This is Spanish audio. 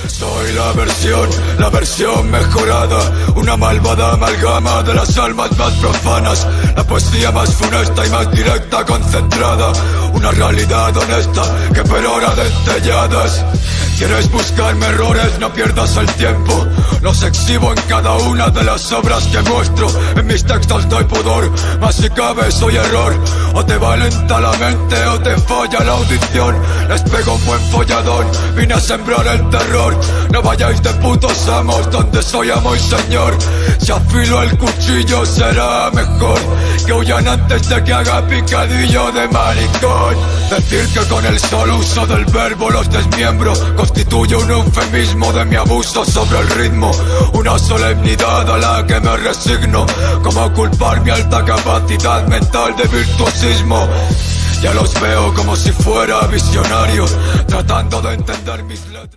Soy la versión mejorada, una malvada amalgama de las almas más profanas, la poesía más funesta y más directa concentrada, una realidad honesta que perora dentelladas. ¿Quieres buscarme errores? No pierdas el tiempo. Los exhibo en cada una de las obras que muestro. En mis textos doy pudor, mas si cabe soy error. O te valenta la mente o te falla la audición. Les pego un buen folladón, vine a sembrar el terror. No vayáis de putos amos donde soy amo y señor. Si afilo el cuchillo será mejor que huyan antes de que haga picadillo de maricón. Decir que con el solo uso del verbo los desmiembro constituye un eufemismo de mi abuso sobre el ritmo, una solemnidad a la que me resigno. Como culpar mi alta capacidad mental de virtuosismo. Ya los veo como si fuera visionario, tratando de entender mis letras.